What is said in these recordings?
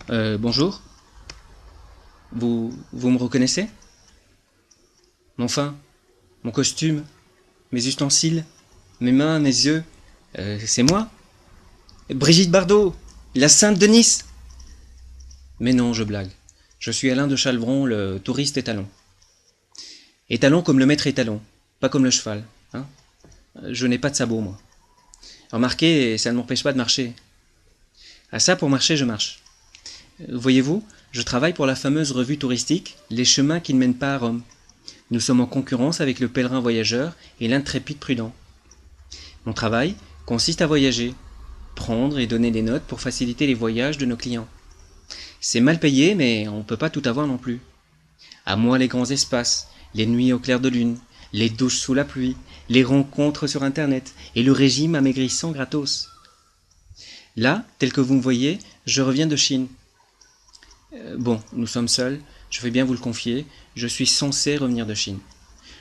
Bonjour. Vous me reconnaissez? Enfin, mon costume, mes ustensiles, mes mains, mes yeux, c'est moi? Brigitte Bardot, la Sainte de Nice! Mais non, je blague. Je suis Alain de Chalvron, le touriste étalon. Étalon comme le maître étalon, pas comme le cheval, hein? Je n'ai pas de sabots, moi. Remarquez, ça ne m'empêche pas de marcher. À ça, pour marcher, je marche. Voyez-vous, je travaille pour la fameuse revue touristique Les chemins qui ne mènent pas à Rome. Nous sommes en concurrence avec le pèlerin voyageur et l'intrépide prudent. Mon travail consiste à voyager, prendre et donner des notes pour faciliter les voyages de nos clients. C'est mal payé, mais on ne peut pas tout avoir non plus. À moi les grands espaces, les nuits au clair de lune, les douches sous la pluie, les rencontres sur internet et le régime amaigrissant gratos. Là, tel que vous me voyez, je reviens de Chine. Bon, nous sommes seuls, je vais bien vous le confier, je suis censé revenir de Chine.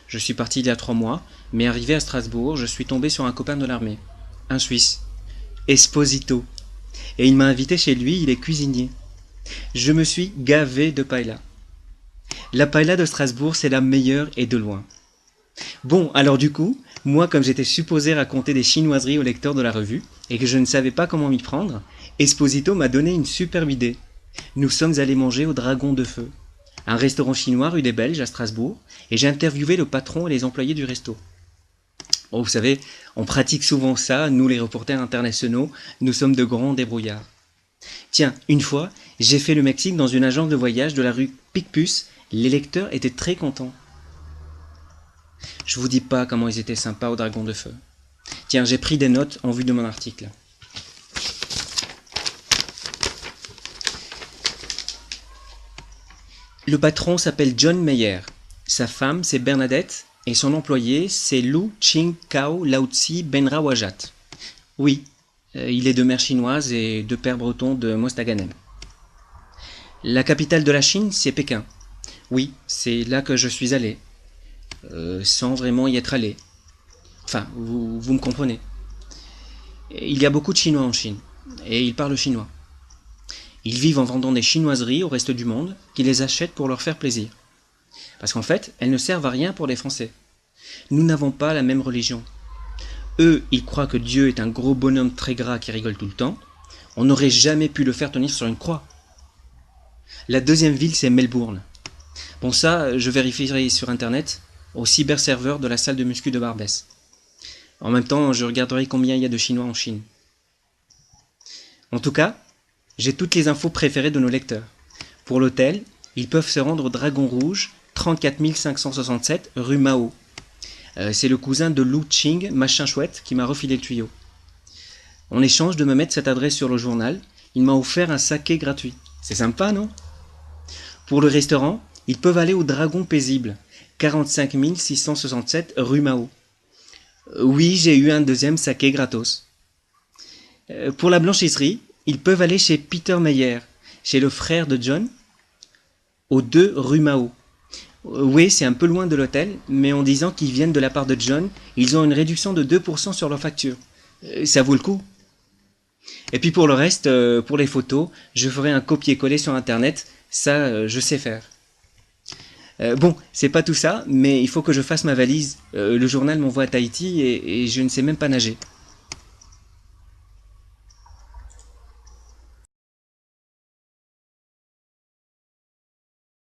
Je suis parti il y a 3 mois, mais arrivé à Strasbourg, je suis tombé sur un copain de l'armée, un Suisse, Esposito, et il m'a invité chez lui, il est cuisinier. Je me suis gavé de paella. La paella de Strasbourg, c'est la meilleure et de loin. Bon, alors du coup, moi comme j'étais supposé raconter des chinoiseries au lecteur de la revue, et que je ne savais pas comment m'y prendre, Esposito m'a donné une superbe idée. Nous sommes allés manger au Dragon de Feu, un restaurant chinois rue des Belges à Strasbourg, et j'ai interviewé le patron et les employés du resto. Oh, vous savez, on pratique souvent ça, nous les reporters internationaux, nous sommes de grands débrouillards. Tiens, une fois, j'ai fait le Mexique dans une agence de voyage de la rue Picpus, les lecteurs étaient très contents. Je vous dis pas comment ils étaient sympas au Dragon de Feu. Tiens, j'ai pris des notes en vue de mon article. Le patron s'appelle John Meyer, sa femme c'est Bernadette et son employé c'est Lu Ching Kao Laotsi Benrawajat. Oui, il est de mère chinoise et de père breton de Mostaganem. La capitale de la Chine c'est Pékin. Oui, c'est là que je suis allé, sans vraiment y être allé. Enfin, vous me comprenez. Il y a beaucoup de Chinois en Chine, et ils parlent chinois. Ils vivent en vendant des chinoiseries au reste du monde, qui les achètent pour leur faire plaisir. Parce qu'en fait, elles ne servent à rien pour les Français. Nous n'avons pas la même religion. Eux, ils croient que Dieu est un gros bonhomme très gras qui rigole tout le temps. On n'aurait jamais pu le faire tenir sur une croix. La deuxième ville, c'est Melbourne. Bon ça, je vérifierai sur internet, au cyberserveur de la salle de muscu de Barbès. En même temps, je regarderai combien il y a de Chinois en Chine. En tout cas, j'ai toutes les infos préférées de nos lecteurs. Pour l'hôtel, ils peuvent se rendre au Dragon Rouge, 34 567 rue Mao. C'est le cousin de Lu Ching, machin chouette, qui m'a refilé le tuyau. En échange de me mettre cette adresse sur le journal, il m'a offert un saké gratuit. C'est sympa, non? Pour le restaurant, ils peuvent aller au Dragon Paisible, 45 667 rue Mao. Oui, j'ai eu un deuxième saké gratos. Pour la blanchisserie, ils peuvent aller chez Peter Meyer, chez le frère de John, au 2 rue Mao. Oui, c'est un peu loin de l'hôtel, mais en disant qu'ils viennent de la part de John, ils ont une réduction de 2% sur leur facture. Ça vaut le coup. Et puis pour le reste, pour les photos, je ferai un copier-coller sur internet, ça je sais faire. Bon, c'est pas tout ça, mais il faut que je fasse ma valise. Le journal m'envoie à Tahiti et je ne sais même pas nager.